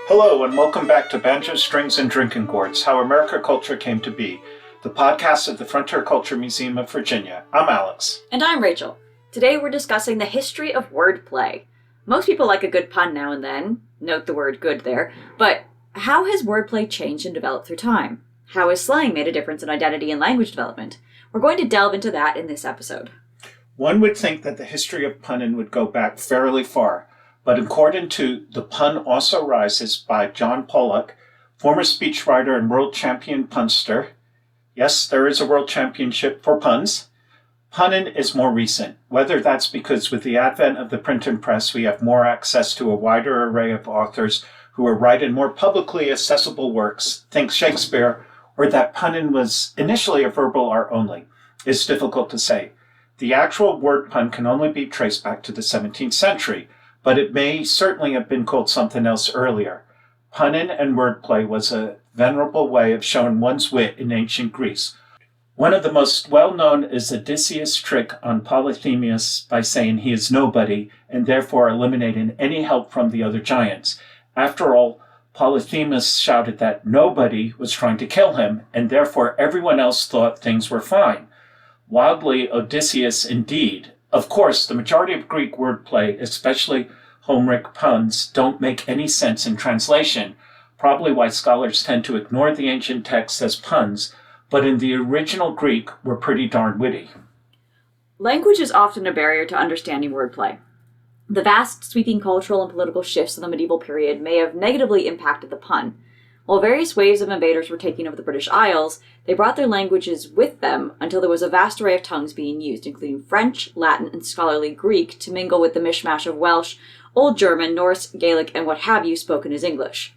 Hello, and welcome back to Banjos, Strings, and Drinking Gourds, How America Culture Came to Be, the podcast of the Frontier Culture Museum of Virginia. I'm Alex. And I'm Rachel. Today we're discussing the history of wordplay. Most people like a good pun now and then. Note the word good there. But how has wordplay changed and developed through time? How has slang made a difference in identity and language development? We're going to delve into that in this episode. One would think that the history of punning would go back fairly far, but according to The Pun Also Rises by John Pollock, former speechwriter and world champion punster, yes, there is a world championship for puns, punning is more recent, whether that's because with the advent of the printing press we have more access to a wider array of authors who are writing more publicly accessible works, think Shakespeare, or that punning was initially a verbal art only, is difficult to say. The actual word pun can only be traced back to the 17th century, but it may certainly have been called something else earlier. Punning and wordplay was a venerable way of showing one's wit in ancient Greece. One of the most well-known is Odysseus' trick on Polyphemus by saying he is nobody and therefore eliminating any help from the other giants. After all, Polyphemus shouted that nobody was trying to kill him and therefore everyone else thought things were fine. Wildly Odysseus indeed. Of course, the majority of Greek wordplay, especially Homeric puns, don't make any sense in translation, probably why scholars tend to ignore the ancient texts as puns, but in the original Greek were pretty darn witty. Language is often a barrier to understanding wordplay. The vast, sweeping cultural and political shifts of the medieval period may have negatively impacted the pun. While various waves of invaders were taking over the British Isles, they brought their languages with them until there was a vast array of tongues being used, including French, Latin, and scholarly Greek, to mingle with the mishmash of Welsh, Old German, Norse, Gaelic, and what have you spoken as English.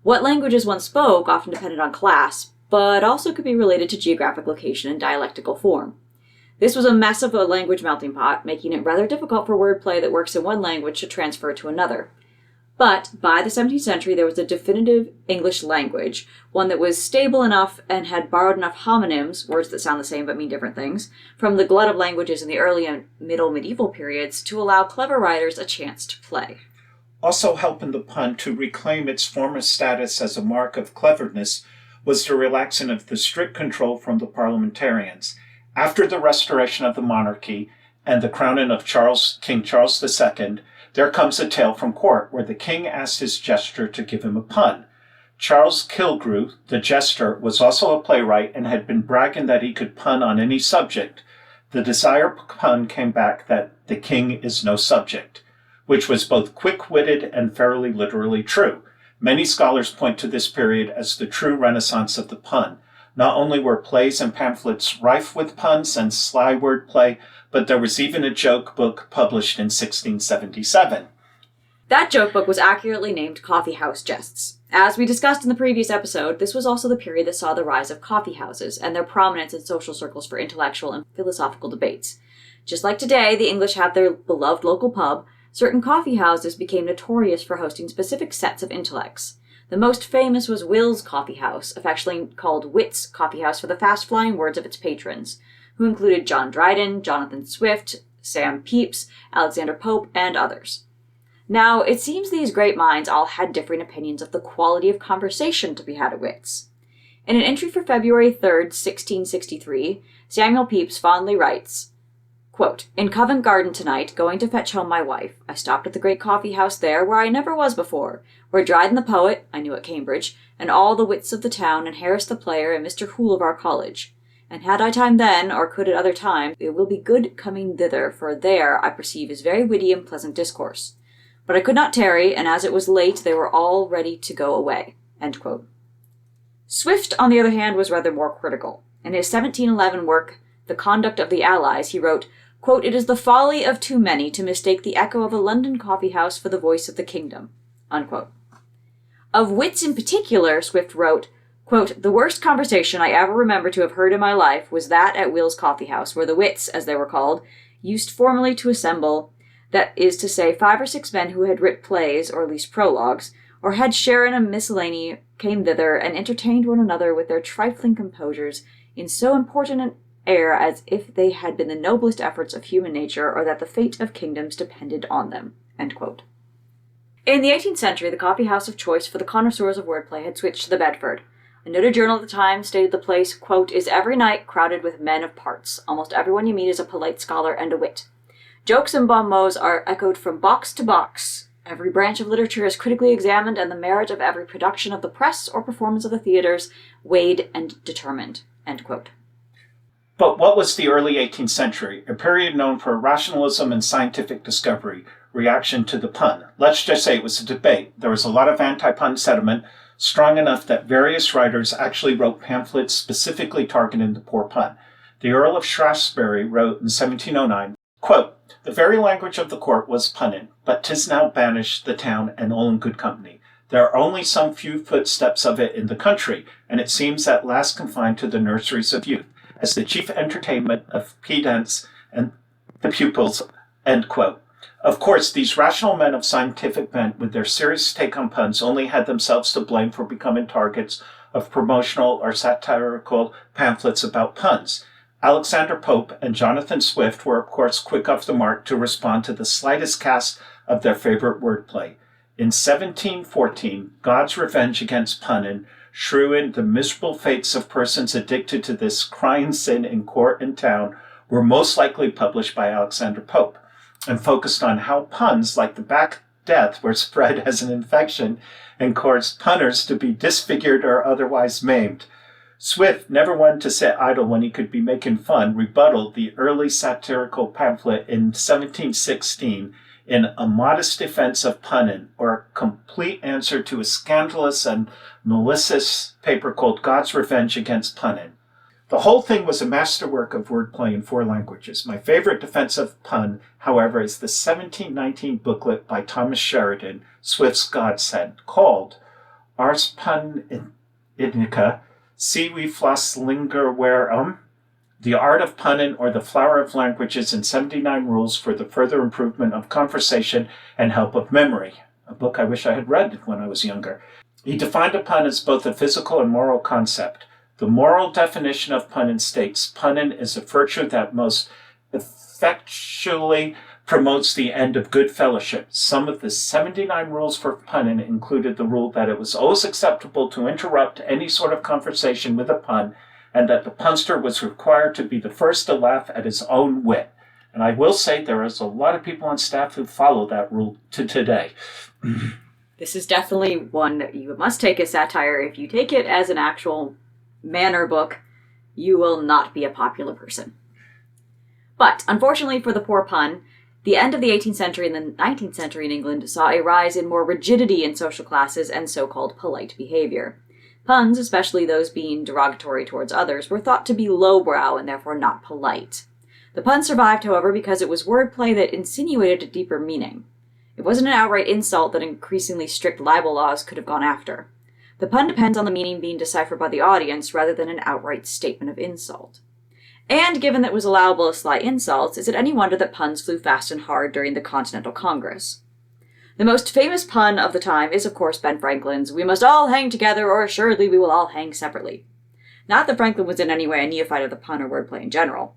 What languages one spoke often depended on class, but also could be related to geographic location and dialectical form. This was a mess of a language melting pot, making it rather difficult for wordplay that works in one language to transfer to another. But by the 17th century, there was a definitive English language, one that was stable enough and had borrowed enough homonyms, words that sound the same but mean different things, from the glut of languages in the early and middle medieval periods to allow clever writers a chance to play. Also helping the pun to reclaim its former status as a mark of cleverness was the relaxing of the strict control from the parliamentarians. After the restoration of the monarchy and the crowning of King Charles II, there comes a tale from court where the king asked his jester to give him a pun. Charles Killigrew, the jester, was also a playwright and had been bragging that he could pun on any subject. The desired pun came back that the king is no subject, which was both quick-witted and fairly literally true. Many scholars point to this period as the true renaissance of the pun. Not only were plays and pamphlets rife with puns and sly wordplay, but there was even a joke book published in 1677. That joke book was accurately named Coffee House Jests. As we discussed in the previous episode, this was also the period that saw the rise of coffee houses and their prominence in social circles for intellectual and philosophical debates. Just like today, the English have their beloved local pub, certain coffee houses became notorious for hosting specific sets of intellects. The most famous was Will's Coffee House, affectionately called Wit's Coffee House for the fast-flying words of its patrons, who included John Dryden, Jonathan Swift, Sam Pepys, Alexander Pope, and others. Now, it seems these great minds all had differing opinions of the quality of conversation to be had at Wit's. In an entry for February 3rd, 1663, Samuel Pepys fondly writes, quote, "In Covent Garden tonight, going to fetch home my wife, I stopped at the great coffee house there where I never was before, where Dryden the poet, I knew at Cambridge, and all the wits of the town, and Harris the player, and Mr. Hoole of our college. And had I time then, or could at other time, it will be good coming thither, for there, I perceive, is very witty and pleasant discourse. But I could not tarry, and as it was late, they were all ready to go away." End quote. Swift, on the other hand, was rather more critical. In his 1711 work, The Conduct of the Allies, he wrote, quote, "It is the folly of too many to mistake the echo of a London coffee house for the voice of the kingdom." Unquote. Of wits in particular, Swift wrote, quote, "The worst conversation I ever remember to have heard in my life was that at Will's Coffee House, where the wits, as they were called, used formerly to assemble, that is to say, 5 or 6 men who had writ plays, or at least prologues, or had share in a miscellany, came thither, and entertained one another with their trifling composures, in so important an air as if they had been the noblest efforts of human nature, or that the fate of kingdoms depended on them." End quote. In the 18th century, the coffee house of choice for the connoisseurs of wordplay had switched to the Bedford. A noted journal at the time stated the place, quote, is every night crowded with men of parts. Almost everyone you meet is a polite scholar and a wit. Jokes and bon mots are echoed from box to box. Every branch of literature is critically examined, and the merit of every production of the press or performance of the theaters weighed and determined. End quote. But what was the early 18th century? A period known for rationalism and scientific discovery, reaction to the pun. Let's just say it was a debate. There was a lot of anti-pun sentiment, strong enough that various writers actually wrote pamphlets specifically targeting the poor pun. The Earl of Shaftesbury wrote in 1709, quote, the very language of the court was punning, but 'tis now banished the town and all in good company. There are only some few footsteps of it in the country, and it seems at last confined to the nurseries of youth, as the chief entertainment of pedants and the pupils, end quote. Of course, these rational men of scientific bent with their serious take on puns only had themselves to blame for becoming targets of promotional or satirical pamphlets about puns. Alexander Pope and Jonathan Swift were, of course, quick off the mark to respond to the slightest cast of their favorite wordplay. In 1714, God's Revenge Against Punning, shrewing the miserable fates of persons addicted to this crying sin in court and town, were most likely published by Alexander Pope, and focused on how puns, like the Black Death, were spread as an infection and caused punners to be disfigured or otherwise maimed. Swift, never one to sit idle when he could be making fun, rebutted the early satirical pamphlet in 1716 in A Modest Defense of Punning, or a complete answer to a scandalous and malicious paper called God's Revenge Against Punning. The whole thing was a masterwork of wordplay in 4 languages. My favorite defense of pun, however, is the 1719 booklet by Thomas Sheridan, Swift's godsend, called Ars Pun Indica, Sivi Flas Linguarum, The Art of Punning or the Flower of Languages and 79 Rules for the Further Improvement of Conversation and Help of Memory, a book I wish I had read when I was younger. He defined a pun as both a physical and moral concept. The moral definition of punning states, punning is a virtue that most effectually promotes the end of good fellowship. Some of the 79 rules for punning included the rule that it was always acceptable to interrupt any sort of conversation with a pun, and that the punster was required to be the first to laugh at his own wit. And I will say there is a lot of people on staff who follow that rule to today. This is definitely one that you must take as satire. If you take it as an actual manner book, you will not be a popular person. But, unfortunately for the poor pun, the end of the 18th century and the 19th century in England saw a rise in more rigidity in social classes and so-called polite behavior. Puns, especially those being derogatory towards others, were thought to be lowbrow and therefore not polite. The pun survived, however, because it was wordplay that insinuated a deeper meaning. It wasn't an outright insult that increasingly strict libel laws could have gone after. The pun depends on the meaning being deciphered by the audience rather than an outright statement of insult. And given that it was allowable to sly insults, is it any wonder that puns flew fast and hard during the Continental Congress? The most famous pun of the time is, of course, Ben Franklin's, "We must all hang together, or assuredly we will all hang separately." Not that Franklin was in any way a neophyte of the pun or wordplay in general.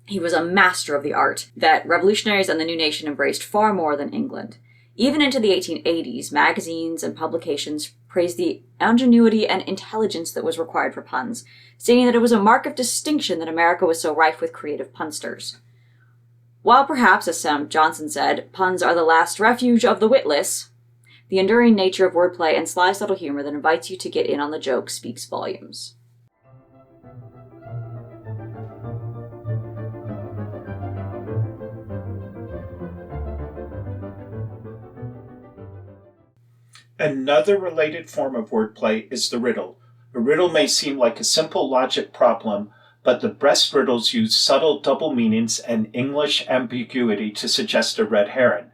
He was a master of the art that revolutionaries and the new nation embraced far more than England. Even into the 1880s, magazines and publications praised the ingenuity and intelligence that was required for puns, stating that it was a mark of distinction that America was so rife with creative punsters. While perhaps, as Sam Johnson said, puns are the last refuge of the witless, the enduring nature of wordplay and sly subtle humor that invites you to get in on the joke speaks volumes. Another related form of wordplay is the riddle. A riddle may seem like a simple logic problem, but the best riddles use subtle double meanings and English ambiguity to suggest a red herring.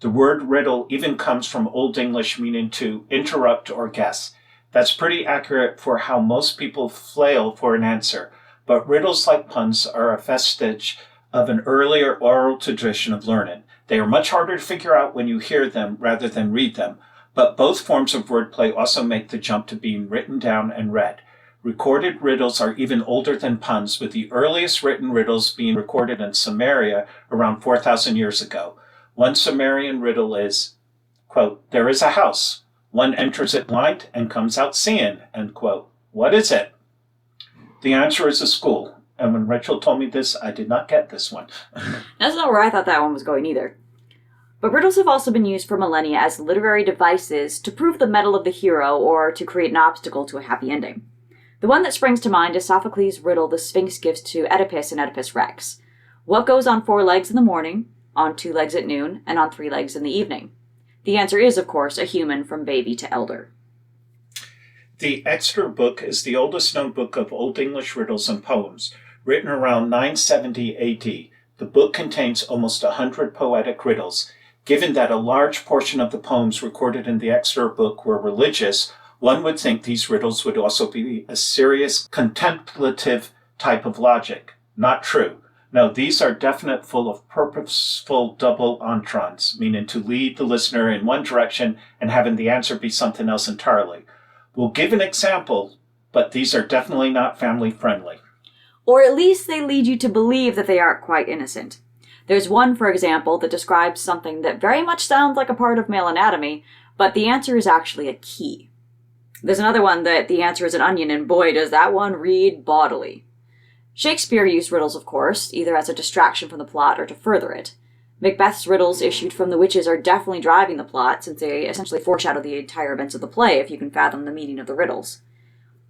The word riddle even comes from Old English meaning to interrupt or guess. That's pretty accurate for how most people flail for an answer, but riddles like puns are a vestige of an earlier oral tradition of learning. They are much harder to figure out when you hear them rather than read them, but both forms of wordplay also make the jump to being written down and read. Recorded riddles are even older than puns, with the earliest written riddles being recorded in Sumeria around 4,000 years ago. One Sumerian riddle is, Quote, there is a house. One enters it blind and comes out seeing, end quote. What is it? The answer is a school. And when Rachel told me this, I did not get this one. That's not where I thought that one was going either. But riddles have also been used for millennia as literary devices to prove the mettle of the hero or to create an obstacle to a happy ending. The one that springs to mind is Sophocles' riddle the Sphinx gives to Oedipus in Oedipus Rex. What goes on 4 legs in the morning, on 2 legs at noon, and on 3 legs in the evening? The answer is, of course, a human from baby to elder. The Exeter Book is the oldest known book of Old English riddles and poems, written around 970 AD. The book contains almost 100 poetic riddles. Given that a large portion of the poems recorded in the Exeter Book were religious, one would think these riddles would also be a serious, contemplative type of logic. Not true. No, these are definite full of purposeful double entrants, meaning to lead the listener in one direction and having the answer be something else entirely. We'll give an example, but these are definitely not family friendly. Or at least they lead you to believe that they aren't quite innocent. There's one, for example, that describes something that very much sounds like a part of male anatomy, but the answer is actually a key. There's another one that the answer is an onion, and boy, does that one read bodily. Shakespeare used riddles, of course, either as a distraction from the plot or to further it. Macbeth's riddles issued from the witches are definitely driving the plot, since they essentially foreshadow the entire events of the play, if you can fathom the meaning of the riddles.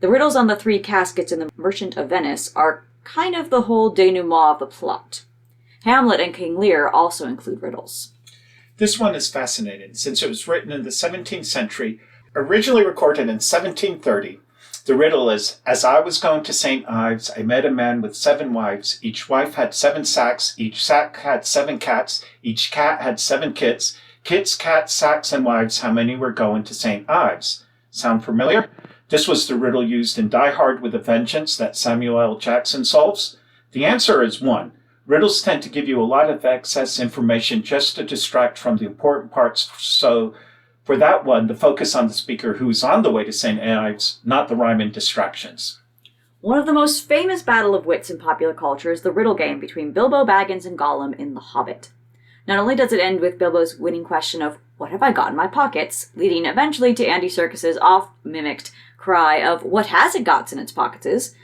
The riddles on the 3 caskets in The Merchant of Venice are kind of the whole denouement of the plot. Hamlet and King Lear also include riddles. This one is fascinating, since it was written in the 17th century, originally recorded in 1730. The riddle is, as I was going to St. Ives, I met a man with 7 wives. Each wife had 7 sacks. Each sack had 7 cats. Each cat had 7 kits. Kits, cats, sacks, and wives, how many were going to St. Ives? Sound familiar? This was the riddle used in Die Hard with a Vengeance that Samuel L. Jackson solves. The answer is 1. Riddles tend to give you a lot of excess information just to distract from the important parts, so for that one, the focus on the speaker who's on the way to St. Ives, not the rhyming distractions. One of the most famous battle of wits in popular culture is the riddle game between Bilbo Baggins and Gollum in The Hobbit. Not only does it end with Bilbo's winning question of, what have I got in my pockets, leading eventually to Andy Serkis's oft-mimicked cry of, what has it got in its pockets,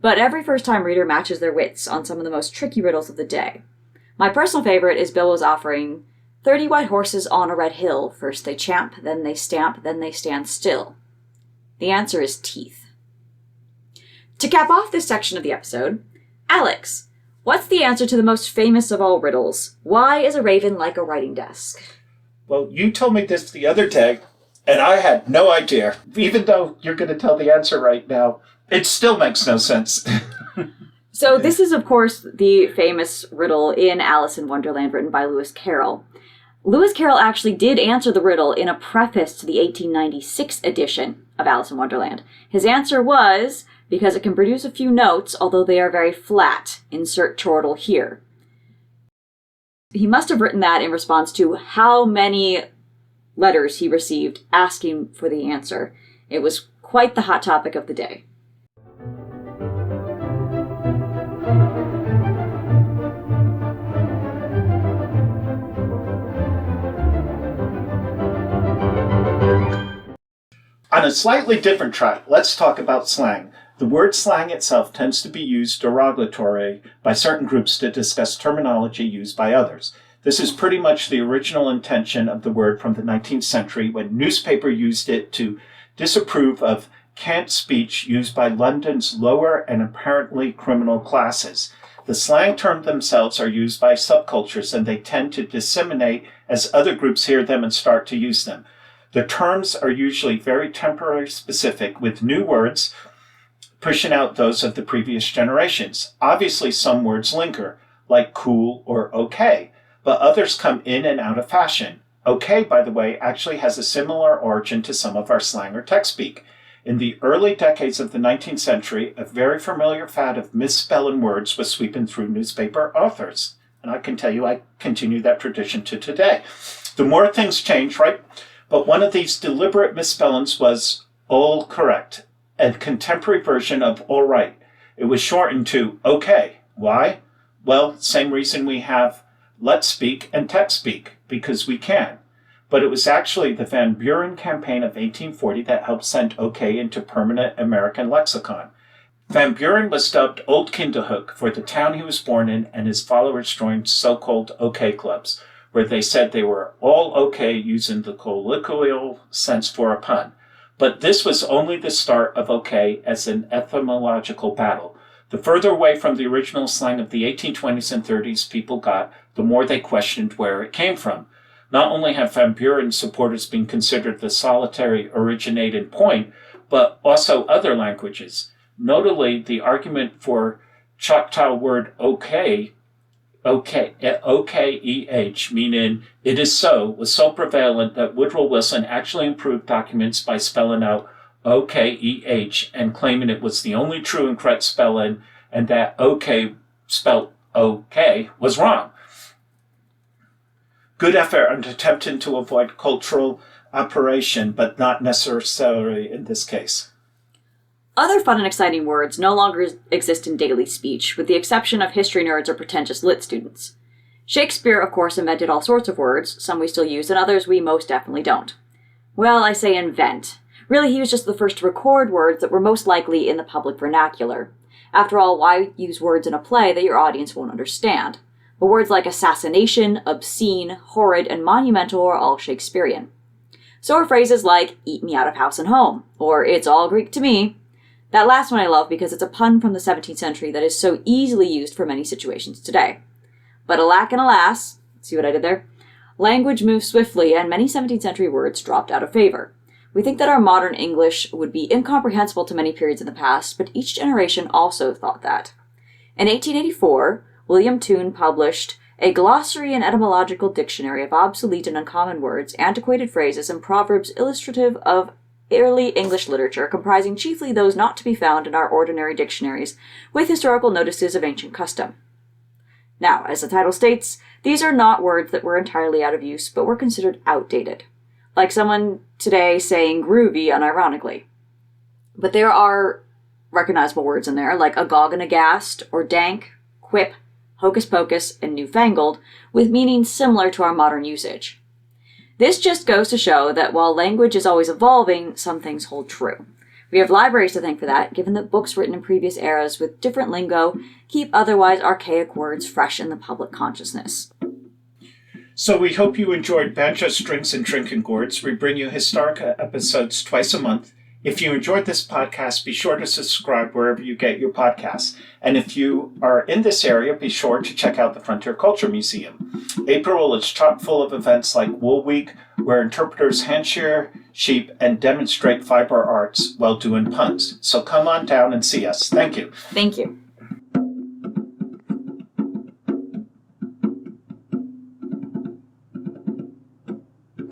but every first-time reader matches their wits on some of the most tricky riddles of the day. My personal favorite is Bilbo's offering, 30 white horses on a red hill, first they champ, then they stamp, then they stand still. The answer is teeth. To cap off this section of the episode, Alex, what's the answer to the most famous of all riddles? Why is a raven like a writing desk? Well, you told me this the other day, and I had no idea. Even though you're going to tell the answer right now, it still makes no sense. So this is, of course, the famous riddle in Alice in Wonderland written by Lewis Carroll. Lewis Carroll actually did answer the riddle in a preface to the 1896 edition of Alice in Wonderland. His answer was, because it can produce a few notes, although they are very flat, insert chortle here. He must have written that in response to how many letters he received asking for the answer. It was quite the hot topic of the day. On a slightly different track, let's talk about slang. The word slang itself tends to be used derogatory by certain groups to discuss terminology used by others. This is pretty much the original intention of the word from the 19th century when newspaper used it to disapprove of cant speech used by London's lower and apparently criminal classes. The slang terms themselves are used by subcultures and they tend to disseminate as other groups hear them and start to use them. The terms are usually very temporary specific with new words pushing out those of the previous generations. Obviously, some words linger, like cool or okay, but others come in and out of fashion. Okay, by the way, actually has a similar origin to some of our slang or text speak. In the early decades of the 19th century, a very familiar fad of misspelling words was sweeping through newspaper authors. And I can tell you, I continue that tradition to today. The more things change, right? But one of these deliberate misspellings was all correct, a contemporary version of all right. It was shortened to okay. Why? Well, same reason we have let's speak and text speak, because we can. but it was actually the Van Buren campaign of 1840 that helped send OK into permanent American lexicon. Van Buren was dubbed Old Kinderhook for the town he was born in, and his followers joined so-called OK clubs, where they said they were all OK using the colloquial sense for a pun. But this was only the start of OK as an etymological battle. The further away from the original slang of the 1820s and 30s people got, the more they questioned where it came from. Not only have Van Buren supporters been considered the solitary originating point, but also other languages. Notably, the argument for Choctaw word okay, O-K-E-H, meaning it is so, was so prevalent that Woodrow Wilson actually improved documents by spelling out O-K-E-H and claiming it was the only true and correct spelling, and that okay spelled okay was wrong. Good effort on attempting to avoid cultural appropriation, but not necessarily in this case. Other fun and exciting words no longer exist in daily speech, with the exception of history nerds or pretentious lit students. Shakespeare, of course, invented all sorts of words, some we still use and others we most definitely don't. Well, I say invent. Really, he was just the first to record words that were most likely in the public vernacular. After all, why use words in a play that your audience won't understand? But words like assassination, obscene, horrid, and monumental are all Shakespearean. So are phrases like, eat me out of house and home, or it's all Greek to me. That last one I love because it's a pun from the 17th century that is so easily used for many situations today. But alack and alas, see what I did there? Language moved swiftly and many 17th century words dropped out of favor. We think that our modern English would be incomprehensible to many periods in the past, but each generation also thought that. In 1884, William Toone published a glossary and etymological dictionary of obsolete and uncommon words, antiquated phrases, and proverbs illustrative of early English literature, comprising chiefly those not to be found in our ordinary dictionaries, with historical notices of ancient custom. Now, as the title states, these are not words that were entirely out of use, but were considered outdated. Like someone today saying groovy unironically. But there are recognizable words in there, like agog and aghast, or dank, quip, hocus pocus, and newfangled, with meanings similar to our modern usage. This just goes to show that while language is always evolving, some things hold true. We have libraries to thank for that, given that books written in previous eras with different lingo keep otherwise archaic words fresh in the public consciousness. So we hope you enjoyed Banjo Strings and Drinking Gourds. We bring you historic episodes twice a month. If you enjoyed this podcast, be sure to subscribe wherever you get your podcasts. And if you are in this area, be sure to check out the Frontier Culture Museum. April is chock full of events like Wool Week, where interpreters hand-shear sheep and demonstrate fiber arts while doing puns. So come on down and see us. Thank you. Thank you.